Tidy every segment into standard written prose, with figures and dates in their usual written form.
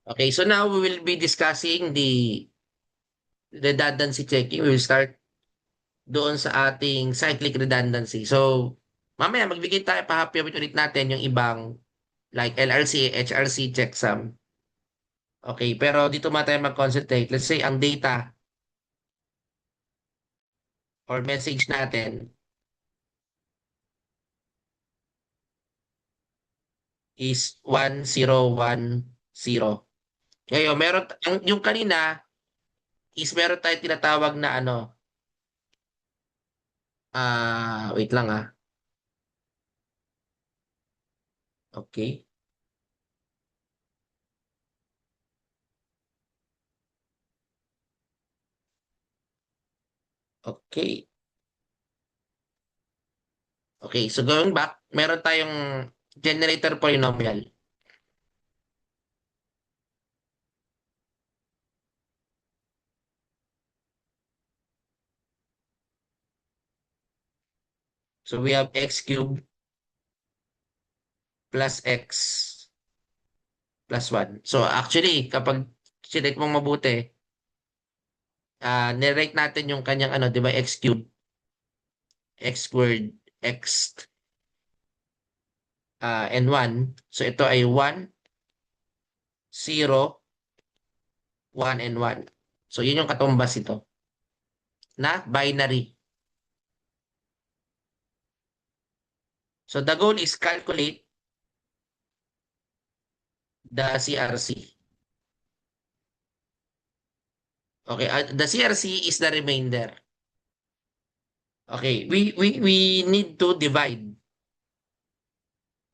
Okay, so now we will be discussing the redundancy checking. We will start doon sa ating cyclic redundancy. So, mamaya magbigay tayo, pa-happy ulit natin yung ibang like LRC, HRC checksum. Okay, pero dito muna tayo mag-concentrate. Let's say ang data or message natin is 1010. Ngayon, yung kanina is meron tayong tinatawag na wait lang Okay. Okay. Okay, so going back, meron tayong generator polynomial. So we have x cubed plus x plus 1. So actually, kapag sinek mong mabuti, nirate natin yung kanyang di ba, x cubed, x squared, x and 1. So ito ay 1, 0, 1, and 1. So yun yung katumbas ito na binary. So the goal is calculate the CRC. Okay, the CRC is the remainder. Okay, we need to divide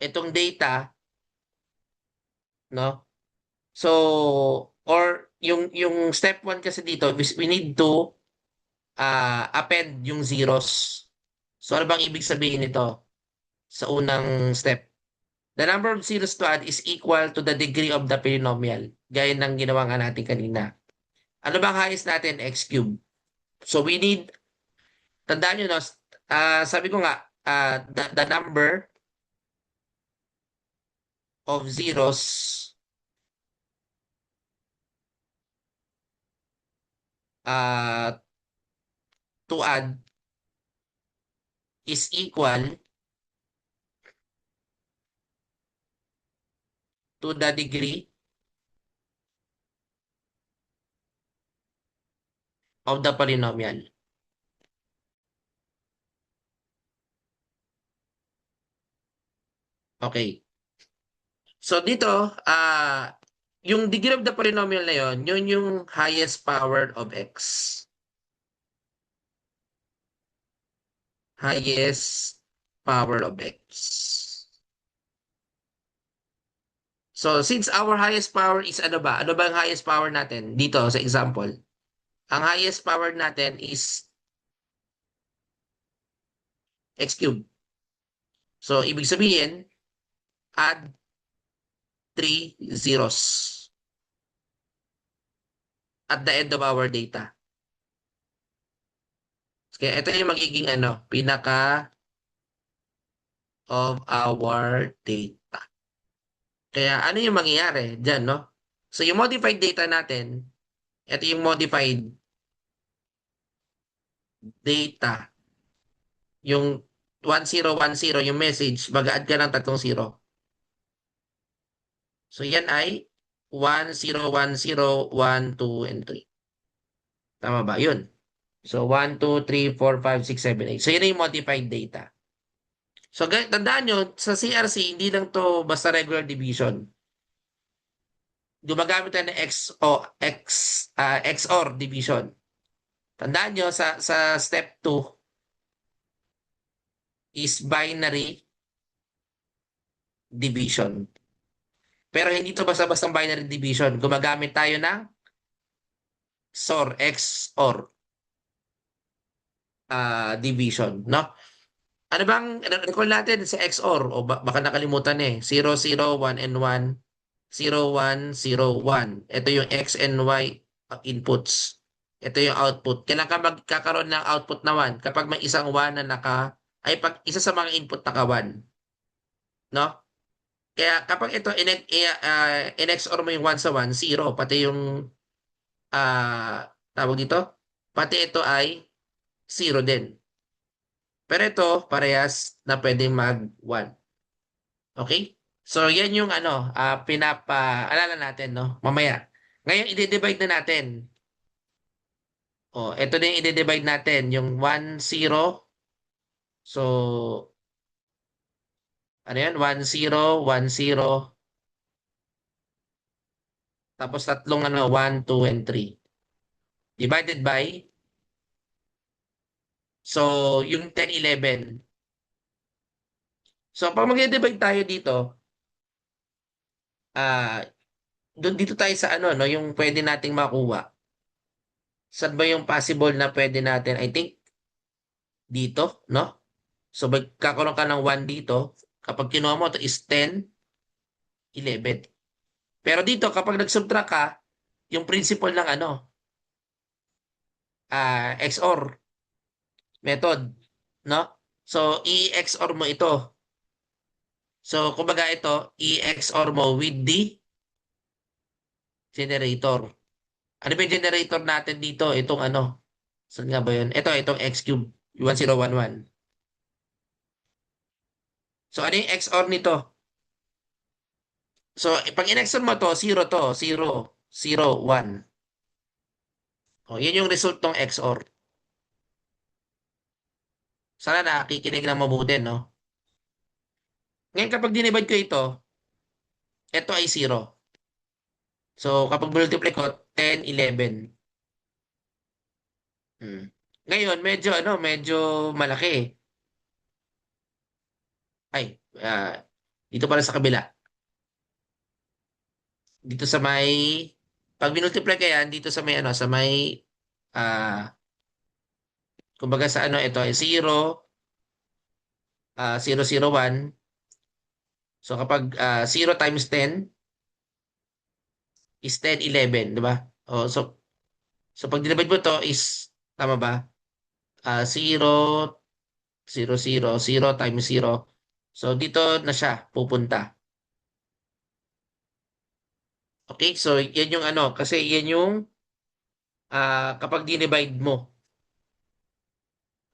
itong data, no? So, or yung step 1 kasi dito, we need to append yung zeros. So, ano bang ibig sabihin nito sa unang step? The number of zeros to add is equal to the degree of the polynomial. Gaya ng ginawa nga natin kanina. Ano bang highest natin? X cube. So, we need, tandaan nyo, no? Sabi ko nga, the number of zeros to add is equal to the degree of the polynomial. Okay. So dito, yung degree of the polynomial na yun yung highest power of x. Highest power of x. So since our highest power is ano ba? Ano ba ang highest power natin dito sa example? Ang highest power natin is x cubed. So ibig sabihin, add 3 zeros at the end of our data. Kaya ito yung magiging pinaka of our data. Kaya ano yung mangyayari dyan, no? So yung modified data natin, ito yung modified data. Yung 1010, yung message, mag-add ka ng 3 0. So yan ay 1010, 1, 2, and 3. Tama ba? Yun. So 1, 2, 3, 4, 5, 6, 7, 8. So yun yung modified data. So tandaan nyo, sa CRC, hindi lang to basta regular division. Gumagamit tayo ng XOR division. Tandaan nyo, sa step 2 is binary division. Pero hindi to basta-basta binary division. Gumagamit tayo ng XOR division, no? Ano bang recall natin sa XOR? O baka nakalimutan eh. 0, 0, 1, and 1. 0, 1, 0, 1. Ito yung X and Y inputs. Ito yung output. Kailan ka magkakaroon ng output na 1? Kapag may isang 1 na pag isa sa mga input naka 1. No? Kaya kapag ito in-XOR mo yung 1 sa 1, 0, pati yung tawag dito, pati ito ay 0 din. Pero ito, parehas na pwedeng mag 1. Okay? So, yan yung pinapaalala natin, no? Mamaya. Ngayon, i-divide na natin. Oh, ito na yung i-divide natin. Yung 1, 0. So, ano yan? 1, 0, 1, 0. Tapos tatlong 1, 2, and 3. Divided by, so, yung 10, 11. So, pag mag-divide tayo dito, ah, doon dito tayo sa no, yung pwede nating makuha. Saan ba yung possible na pwede natin? I think, dito, no? So, magkakaroon ka ng 1 dito. Kapag kinuha mo, ito is 10, 11. Pero dito, kapag nag-subtract ka, yung principle ng XOR method, no? So, i-XOR mo ito. So, kumbaga ito, i-XOR mo with the generator. Ano ba yung generator natin dito? Itong saan nga ba yun? Itong x cube, 1011. So, ano yung XOR nito? So, pag in-XOR mo to, 0 to, 0, 0, 1. O, yun yung result ng XOR. Sana nakikinig ng mabuti, no? Ngayon, kapag dinivide ko ito ay 0. So, kapag multiply ko, 10, 11. Hmm. Ngayon, medyo malaki. Ay, dito pala sa kabila. Dito sa may, pag minultiply ka yan, dito sa may kumbaga sa ito ay 0, 0, 0, 1. So kapag 0 times 10 is 10, 11, di ba? So pag dinivide mo to is, tama ba? 0, 0, 0, 0 times 0. So dito na siya pupunta. Okay? So yan yung kasi yan yung kapag dinivide mo.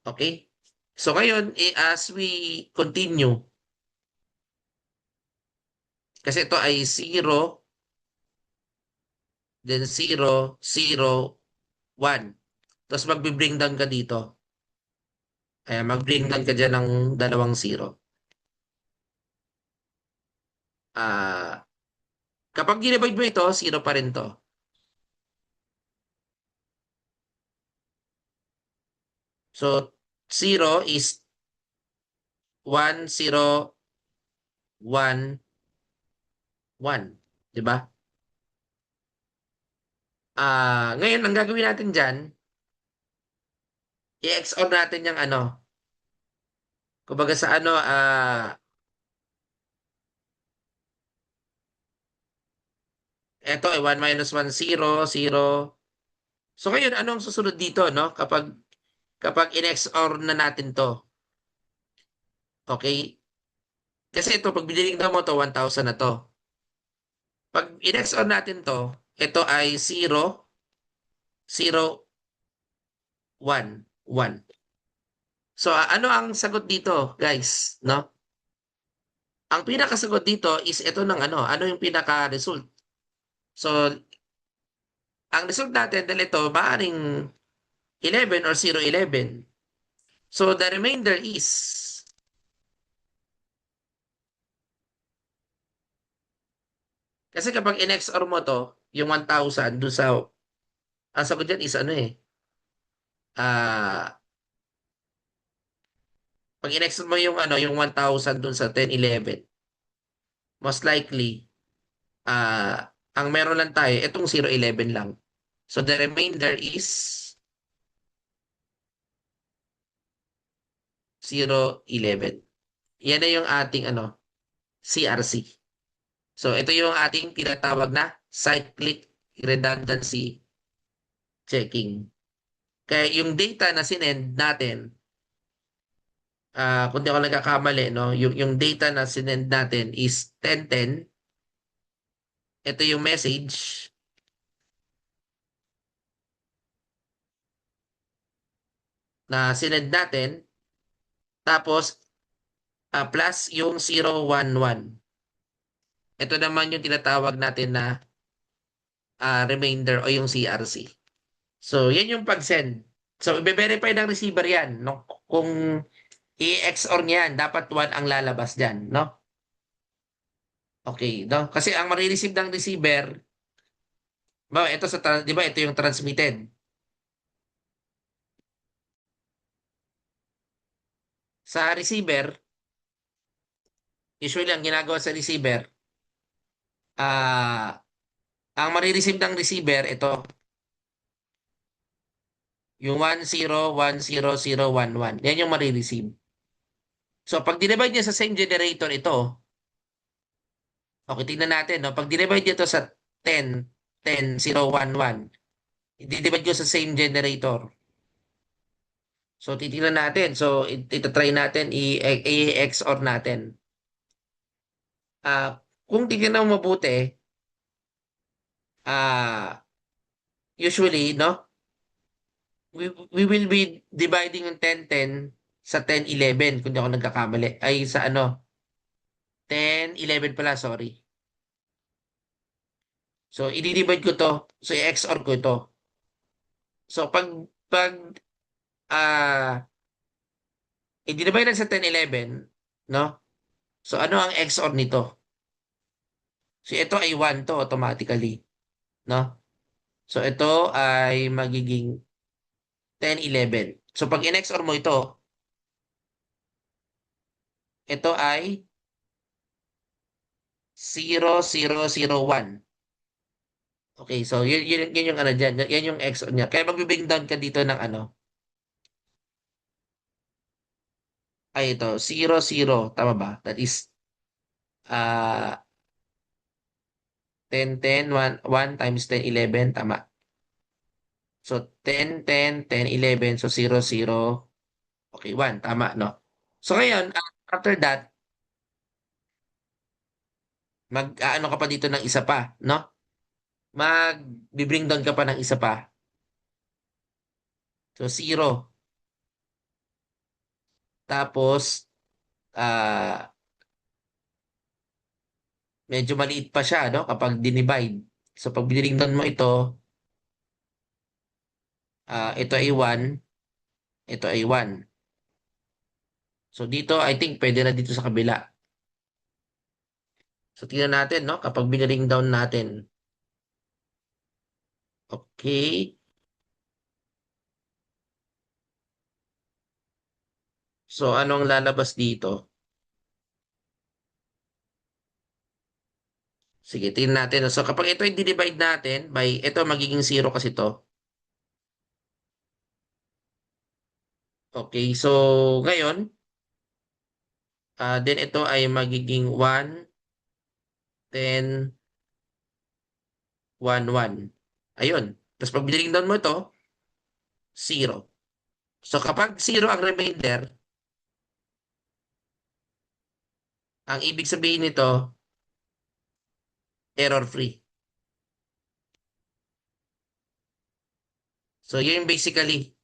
Okay? So ngayon, as we continue, kasi ito ay 0, then 0, 0, 1. Tapos magbi-bring down ka dito. Ayan, mag-bring down ka dyan ng dalawang 0. Kapag dinivide mo ito, 0 pa rin to. So, 0 is 1, 0, 1, 1. Diba? Ngayon, ang gagawin natin dyan, i-XOR natin yung kumbaga sa eto ay 1 minus 1, 0, 0. So ngayon, anong susunod dito, no? Kapag in-XOR na natin to. Okay? Kasi ito, pag binilingnan mo to, 1,000 na to. Pag in-XOR natin to, ito ay 0, 0, 1, 1. So, ano ang sagot dito, guys? No? Ang pinakasagot dito is ito ng ano yung pinaka-result. So, ang result natin dahil ito, maaaring 11 or 0, 11. So, the remainder is kasi kapag in-XOR mo to, yung 1,000 doon sa ang sagot dyan is pag in-XOR mo yung 1,000 doon sa 10, 11, most likely, ang meron lang tayo, itong 0, 11 lang. So, the remainder is 0, 11. Yan na yung ating CRC. So, ito yung ating tinatawag na cyclic redundancy checking. Kaya yung data na sinend natin, kung di ako nagkakamali, no, yung data na sinend natin is 1010. Ito yung message na sinend natin. Tapos, plus yung 011. Ito naman yung tinatawag natin na remainder o yung CRC. So, yan yung pag-send. So, i-verify ng receiver yan. No? Kung i-XOR niyan, dapat 1 ang lalabas dyan. No? Okay. No? Kasi ang marireceive ng receiver, ito di ba, ito yung transmitted. Sa receiver, usually ang ginagawa sa receiver, ang marireceive ng receiver, ito, yung 10100011. Yan yung marireceive. So, pag dinivide niya sa same generator ito, okay, tingnan natin, no? Pag dinivide niya ito sa 10, 011, i-divide ko sa same generator. So, titingnan natin. So, ito-try natin, i-XOR natin. Kung titingnan mo mabuti, usually, no? We will be dividing yung 1010 sa 1011 kung di ako nagkakamali. Ay, sa ano? 1011 pala, sorry. So, i-divide ko to. So, i-XOR ko ito. So, pag ah i-divide sa 1011, no? So, ano ang XOR nito? So, ito ay 1 to automatically, no? So, ito ay magiging 1011. So, pag in-XOR mo ito ay 0001. Okay, so yun yung ano dyan. Yan yung XOR niya. Kaya mag-bring down ka dito ng ano. Ay, ito. 00. Tama ba? That is uh, 1010, 1 times 1011. Tama. So, 1010 1011. So, 00. Okay, 1. Tama, no? So, ngayon, after that, ano ka pa dito ng isa pa, no? Mag-bring down ka pa ng isa pa. So, 0. Tapos, ah medyo maliit pa siya, no? Kapag dinivide. So, pag binigdan mo ito, ito ay 1, ito ay 1. So, dito, I think, pwede na dito sa kabila. So, tingnan natin, no? Kapag biniring down natin. Okay. So, anong lalabas dito? Sige, tingnan natin. So, kapag ito ay dinivide natin by, ito magiging 0 kasi to. Okay, so, ngayon, then ito ay magiging 1, 10, 1, 1. Ayun. Tapos pag biniring down mo ito, 0. So, kapag 0 ang remainder, ang ibig sabihin nito, error-free. So, yun yung basically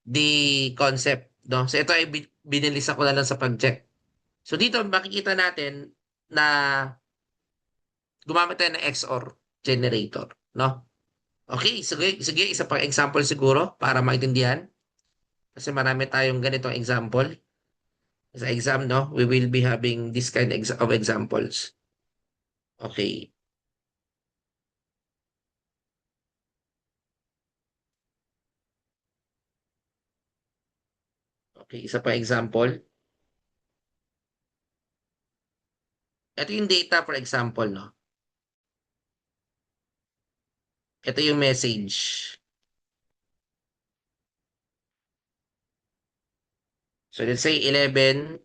the concept. No? So, ito ay binilisa ko na lang sa pag-check. So, dito makikita natin na gumamit tayo ng XOR generator. No? Okay, sige, sige, isa pang example siguro para maintindihan. Kasi marami tayong ganitong example. Sa exam, no, we will be having this kind of examples. Okay. Okay, isa pa example. Ito yung data for example, no? Ito yung message. So let's say 11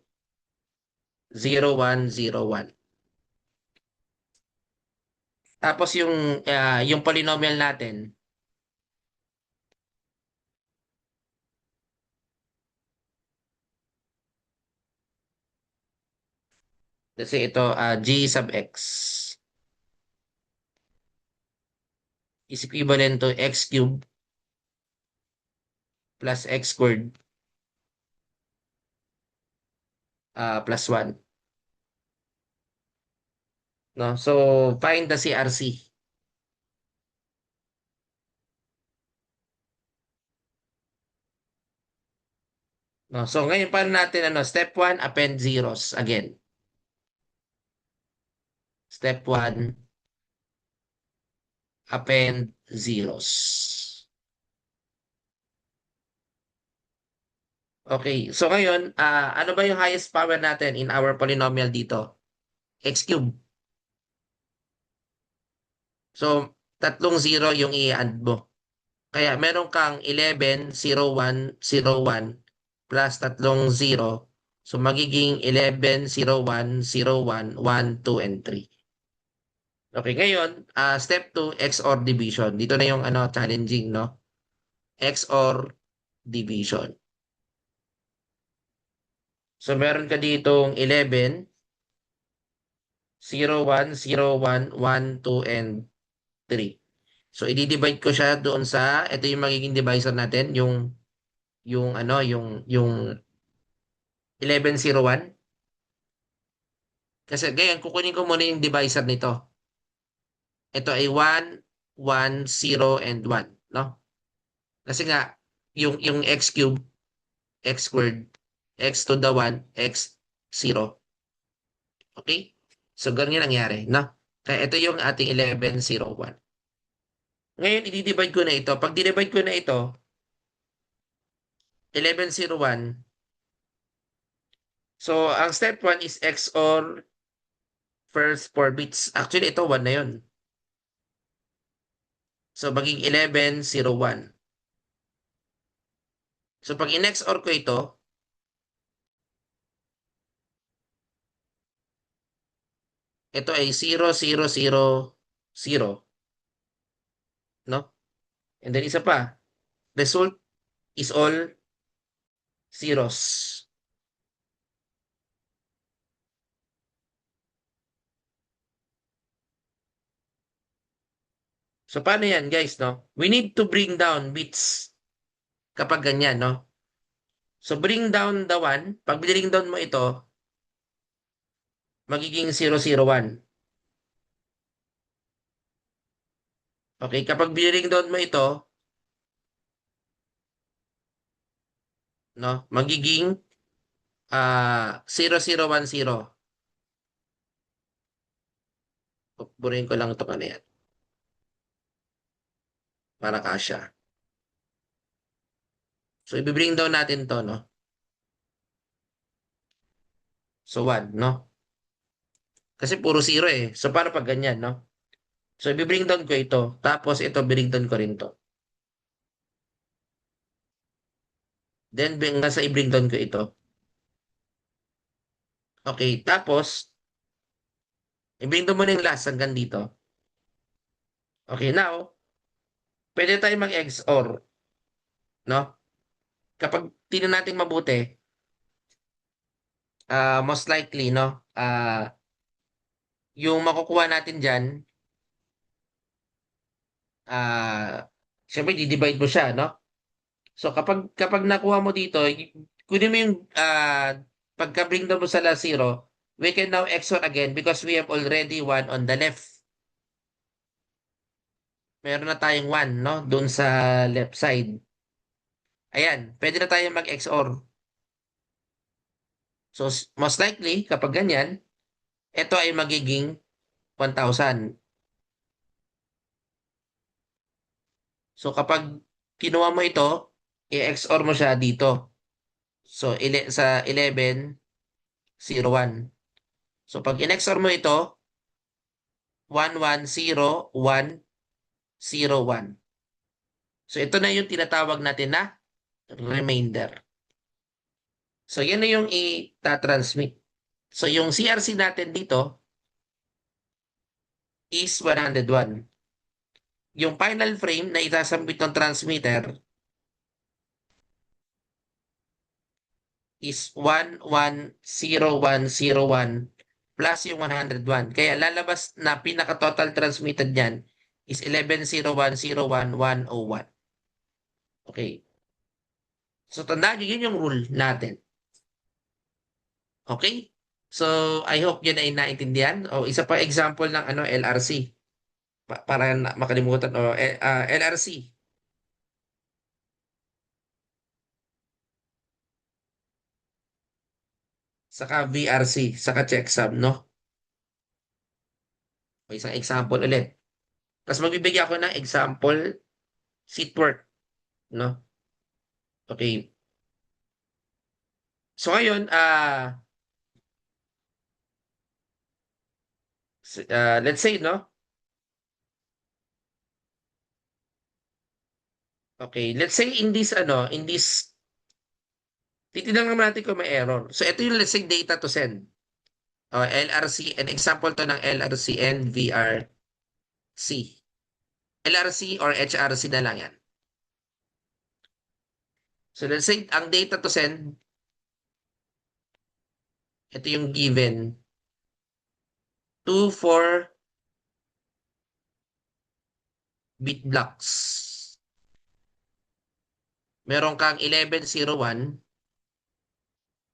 0101. Tapos yung polynomial natin, Kasi ito, G sub x is equivalent to x cubed plus x squared plus 1. No? So, find the CRC. No? So, ngayon, paano natin, step 1, append zeros again. Step 1, append zeros. Okay, so ngayon, ano ba yung highest power natin in our polynomial dito? X cube. So, tatlong zero yung i-add mo. Kaya meron kang 11, 0, 1, 0, 1 plus tatlong zero. So, magiging 11, 0, 1, 0, 1, 1, 2, and 3. Okay, ngayon, step 2, XOR division. Dito na yung challenging, no? XOR division. So, meron ka ditong 11, 0, 1, 0, 1, 1, 2, and 3. So, i-divide ko siya doon sa, ito yung magiging divisor natin, yung 1101. Kasi ganyan, kukunin ko muna yung divisor nito. Ito ay 1, 1, 0, and 1. No? Kasi nga, yung x cube, x squared, x to the 1, x 0. Okay? So, ganyan nangyari. No? Kaya ito yung ating 1101. Ngayon, i-divide ko na ito. Pag divide ko na ito, 1101. So, ang step 1 is XOR first 4 bits. Actually, ito 1 na yun. So, maging 1101. So, pag in-XOR ko ito, ito ay 0000. No? And then isa pa, result is all zeros. So, paano yan, guys, no? We need to bring down bits kapag ganyan, no? So, bring down the 1. Pag bring down mo ito, magiging 001. Okay? Kapag bring down mo ito, no? Magiging 0010. Pupurihin ko lang ito yan. Para kasya. So, i-bring down natin to, no? So, 1, no? Kasi puro 0 eh. So, paano pag ganyan, no? So, i-bring down ko ito. Tapos, ito, bring down ko rin to. Then, hanggang sa i-bring down ko ito. Okay, tapos, i-bring down mo na yung last hanggang dito. Okay, now, pwede tayo mag-XOR, no? Kapag tingnan natin mabuti, most likely, no? Yung makukuha natin dyan, syempre, di-divide mo siya, no? So, kapag nakuha mo dito, kunin mo yung pagka-bring down mo sa last zero, we can now XOR again because we have already one on the left. Meron na tayong 1, no? Doon sa left side. Ayan, pwede na tayo mag-XOR. So, most likely, kapag ganyan, ito ay magiging 1,000. So, kapag kinuha mo ito, i-XOR mo siya dito. So, sa 1101. So, pag in-XOR mo ito, 110101. So, ito na yung tinatawag natin na remainder. So, yan na yung i-transmit. So, yung CRC natin dito is 101. Yung final frame na itasambit ng transmitter is 110101 plus yung 101. Kaya lalabas na pinaka-total transmitted niyan is 1101011101. Okay. So tandaan nyo, yun yung rule natin. Okay? So I hope yun ay naintindihan. O isa pa example ng LRC. Para makalimutan. LRC. Saka VRC. Saka checksum, no? O isang example ulit. Tapos magbibigay ako ng example seat work, no? Okay. So ngayon, let's say, no? Okay, let's say in this, titignan naman natin kung may error. So ito yung let's say data to send. LRC, an example to ng LRC and VRC. LRC or HRC na lang yan. So let's say ang data to send, ito yung given 2 4 bit blocks. Meron kang 1101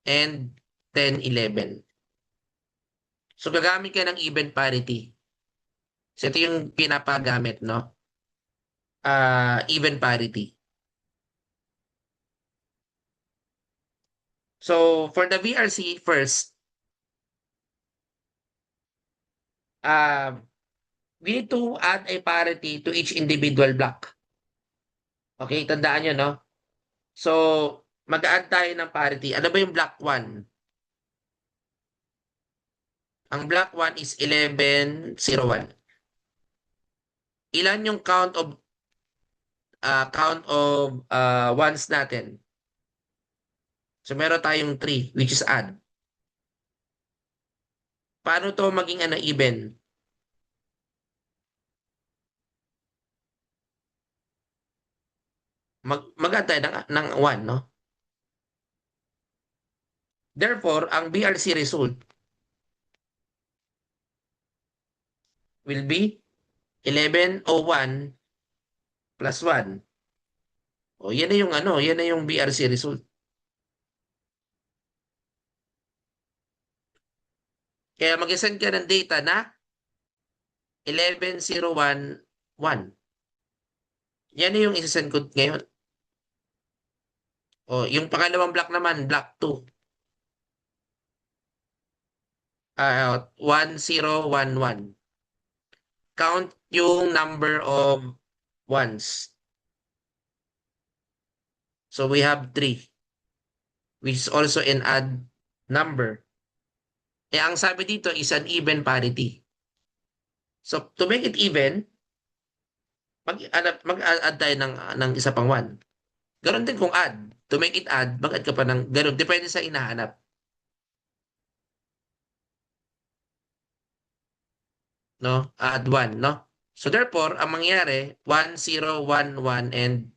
and 1011. So gagamit ka ng even parity. So ito yung pinapagamit, no? Even parity. So for the VRC first, uh, we need to add a parity to each individual block. Okay, tandaan nyo, no? So, mag-add tayo ng parity. Ano ba yung block 1? Ang block 1 is 1101. Ilan yung count of ones natin? So, meron tayong 3, which is add. Paano to maging even? Mag-add tayo ng 1, no? Therefore, ang BRC result will be 1101 plus 1. O, yan na yung yan na yung BRC result. Kaya mag-send ka ng data na 1101.1. Yan na yung isa-send ko ngayon. O, yung pangalawang block naman, block 2. 1011. Count yung number of ones. So we have 3, which is also an odd number. Eh, ang sabi dito is an even parity. So to make it even, mag-add tayo ng isa pang 1. Ganon din kung add. To make it add, mag-add ka pa ng ganon. Depende sa inahanap. No? Add 1, no? So therefore, ang mangyari, 1, 0, 1, 1, and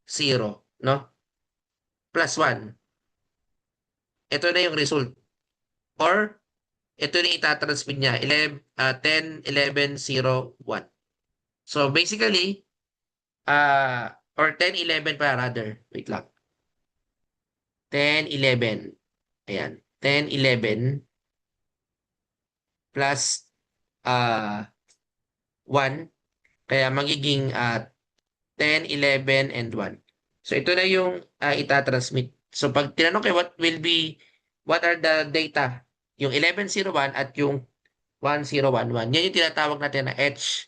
0, no? Plus 1. Ito na yung result. Or, ito na itatransmit niya, 10, 11, 0, 1. So basically, or 10, 11 pa rather. Wait lang. 10, 11. Ayan. 10, 11 plus 1. Kaya magiging 10, 11, and 1. So ito na yung itatransmit. So pag tinanong kayo what are the data? Yung 1101 at yung 1011. Yan yung tinatawag natin na H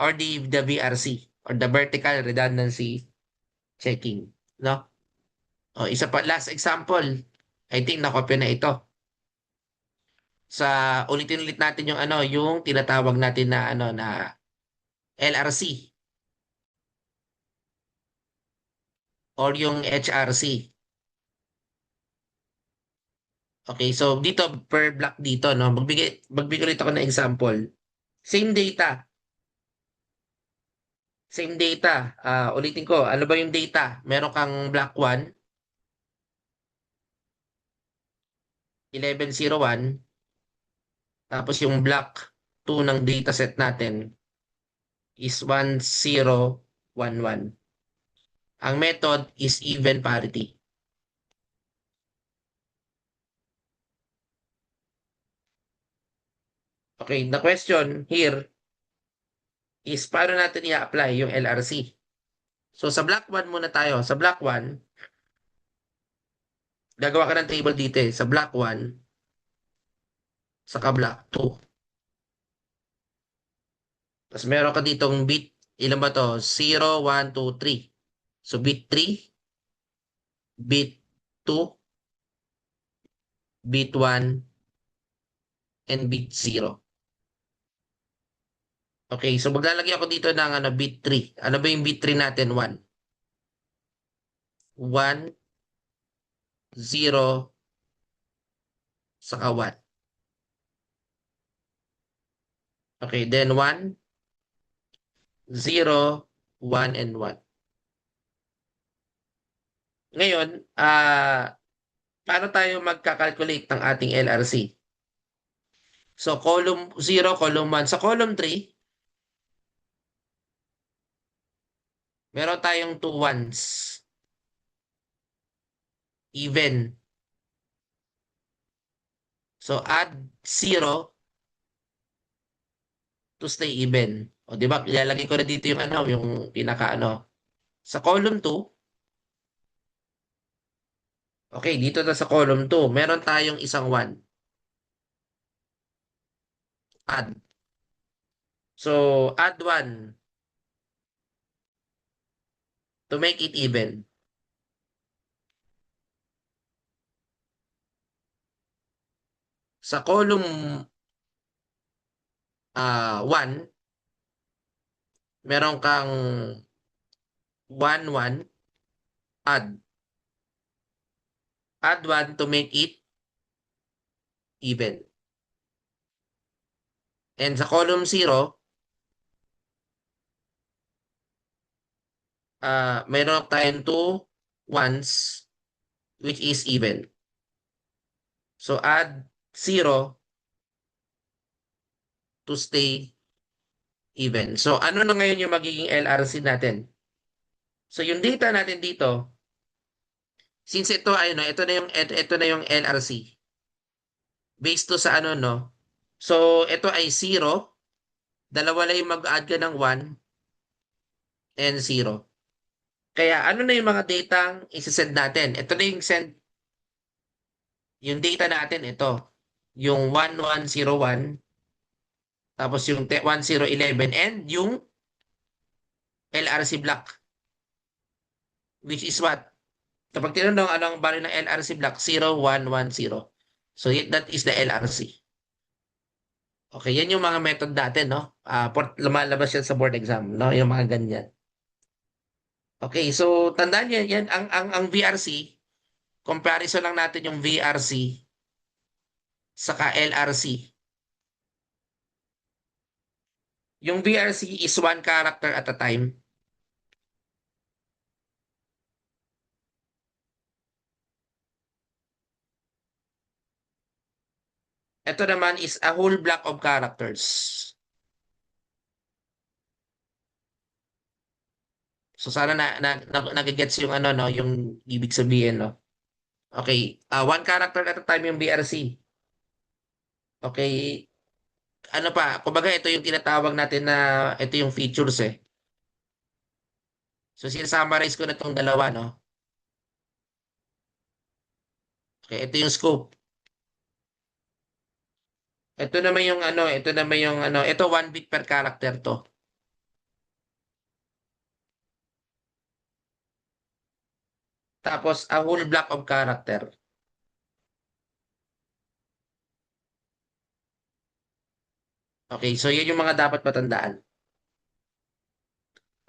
or the VRC or the vertical redundancy checking. No? O, isa pa, last example. I think nakopya na ito. Ulitin ulit natin yung yung tinatawag natin na na LRC or yung HRC. Okay, so dito per block dito, no? Magbigay ulit ako ng example. Same data. Same data. Ulitin ko, ano ba yung data? Meron kang block 1, 1101, Tapos yung block 2 ng dataset natin is 1011. Ang method is even parity. Okay, the question here is paano natin i-apply yung LRC. So sa block 1 muna tayo. Sa block 1, gagawa ka ng table dito eh. Sa block 1, saka block 2. Tapos meron ka ditong bit, ilan ba to? 0, 1, 2, 3. So bit 3, bit 2, bit 1, and bit 0. Okay, so maglalagay ako dito ng bit 3. Ano ba yung bit 3 natin? 1. 1, 0, saka 1. Okay, then 1, 0, 1, and 1. Ngayon, paano tayo magkakalculate ng ating LRC? So, column 0, column 1. Sa column 3, meron tayong 2 ones. Even. So, add 0 to stay even. O, di ba? Ilalagay ko na dito yung yung pinaka Sa column 2, okay, dito na sa column 2, meron tayong isang 1. Add. So, add 1 to make it even. Sa column 1, meron kang 1, 1, add. Add 1 to make it even. And sa column 0, meron tayong 2 ones which is even. So add 0 to stay even. So ano na ngayon yung magiging LRC natin? So yung data natin dito, since ito ay ito na yung LRC based to sa no. So ito ay 0, dalawa lang yung mag-add ka ng 1 and 0. Kaya ano na yung mga datang isi-send natin? Ito na yung send. Yung data natin ito. Yung 1101, tapos yung 1011, and yung LRC block. Which is what? Kapag tinanong anong value ng LRC block, 0110. So that is the LRC. Okay, yan yung mga method natin, no? Lumalabas yan sa board exam, no? Yung mga ganyan. Okay, so tandaan niyo yan, ang VRC, comparison lang natin yung VRC saka LRC. Yung VRC is one character at a time. Ito naman is a whole block of characters. So sana nagigets yung no, yung ibig sabihin, no. Okay, one character at a time yung BRC. Okay, ano pa, kumbaga ito yung tinatawag natin na ito yung features eh. So sinasummarize ko na itong dalawa, no. Okay, ito yung scope. Ito naman yung ito naman yung ito 1 bit per character to. Tapos a whole block of character. Okay, so yan yung mga dapat matandaan.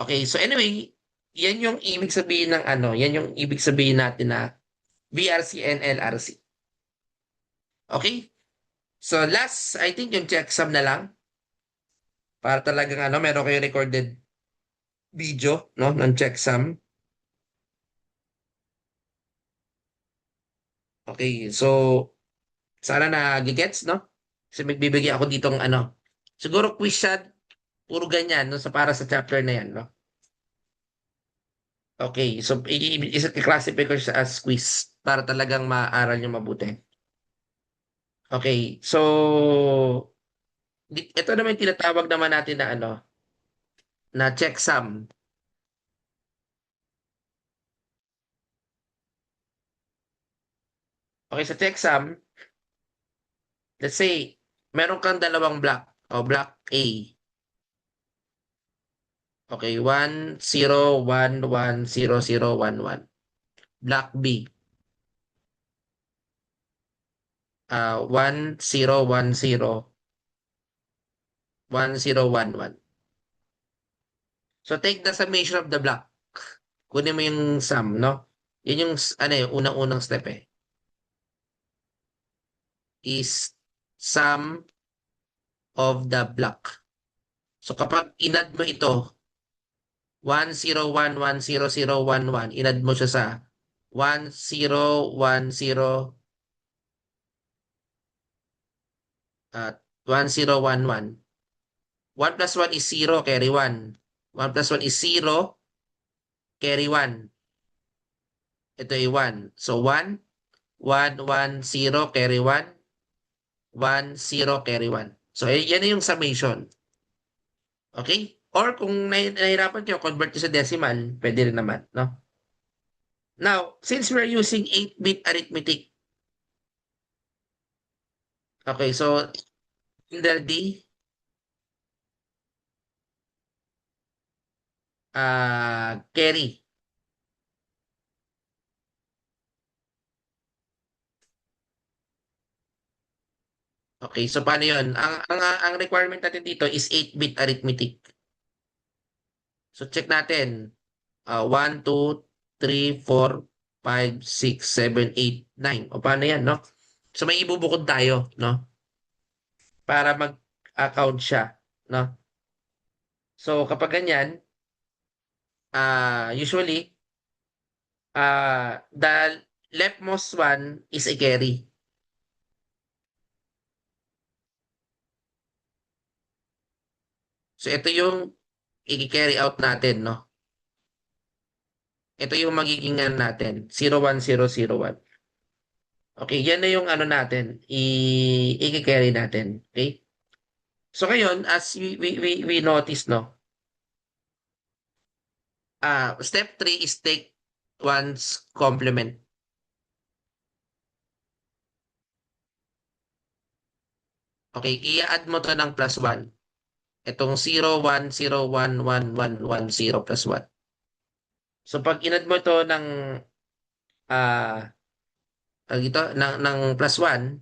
Okay, so anyway, yan yung ibig sabihin ng yan yung ibig sabihin natin na VRC and LRC. Okay? So last, I think yung checksum na lang. Para talagang meron kayo recorded video, no, ng checksum. Okay, so sana na gigets, no? Kasi magbibigay ako ditong ano. Siguro quiz siya, puro ganyan, no? Para sa chapter na yan, no? Okay, so i-classify ko siya as quiz para talagang maaral nyo mabuti. Okay, so ito naman yung tinatawag naman natin na ano, na checksum. Okay, sa checksum, let's say, meron kang dalawang block o block A. Okay, 1 0 1 1 0 0 1 1. Block B, 1 0 1 0 1 0 1 1. So take the summation of the block. Kunin mo yung sum, no? Yun yung ano yung unang-unang step is sum of the block. So kapag inad mo ito, 1 0 1 1 0 0 1 1, inad mo siya sa 1 0 1 0 at 1 0 1 1. 1 plus 1 is 0, carry 1. 1 plus 1 is 0, carry 1. Ito ay 1. So 1, 1, 1, 0, carry 1, 1, 0, carry 1. So yan na yung summation. Okay? Or kung nahihirapan kayo, convert nyo sa decimal, pwede rin naman, no? Now, since we're using 8-bit arithmetic, okay, so in the D, carry. Okay, so paano yun? Ang requirement natin dito is 8-bit arithmetic. So check natin. 1, 2, 3, 4, 5, 6, 7, 8, 9. O paano yan, no? So may ibubukod tayo, no? Para mag-account siya, no? So kapag ganyan, usually, the leftmost one is a carry. So ito yung i-carry out natin, no? Ito yung magiging ano natin, 01001. Okay, yan na yung ano natin, i-carry natin. Okay? So ngayon, as we notice, no? Step 3 is take one's complement. Okay, i-add mo to ng plus 1. Itong 0 1 0 1 1 1 1 0 plus 1. So pag inad mo to ng ito ng plus 1,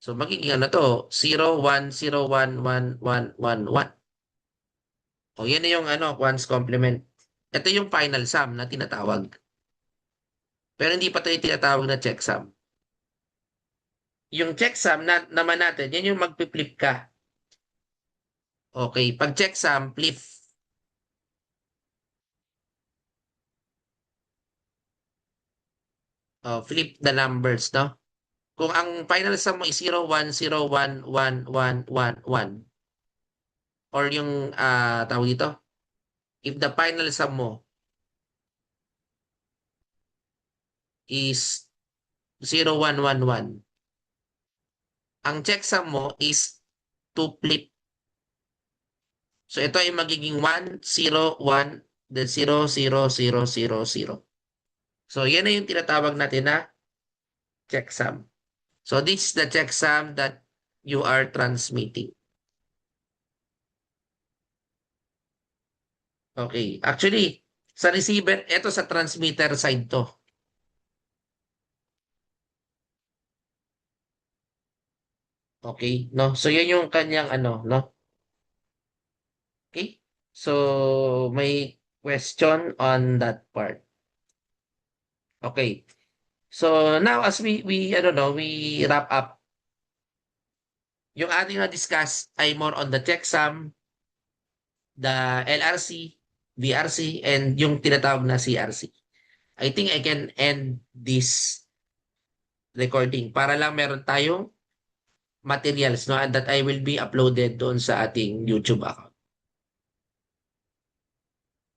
so magiging ano to 0 1 0 1 1 1 1 1. O yan na yung ano one's complement. Ito yung final sum na tinatawag. Pero hindi pa ito yung tinatawag na checksum. Yung checksum naman natin, yan yung magpi-flip ka. Okay, pag checksum, flip. Flip the numbers, no? Kung ang final sum mo is 0 1 0 1 1 1 1 1 or yung tawag dito, if the final sum mo is 0 1 1 1, ang checksum mo is to flip. So ito ay magiging 1 0 1 then 0 0 0 0 0. So yan na yung tinatawag natin na checksum. So this is the checksum that you are transmitting. Okay. Actually, sa receiver, ito sa transmitter side to. Okay, no? So yan yung kanyang ano, no? Okay? So may question on that part. Okay. So now as we I don't know, we wrap up. Yung ating na-discuss ay more on the checksum, the LRC, VRC, and yung tinatawag na CRC. I think I can end this recording para lang meron tayong materials, no, and that I will be uploaded doon sa ating YouTube account.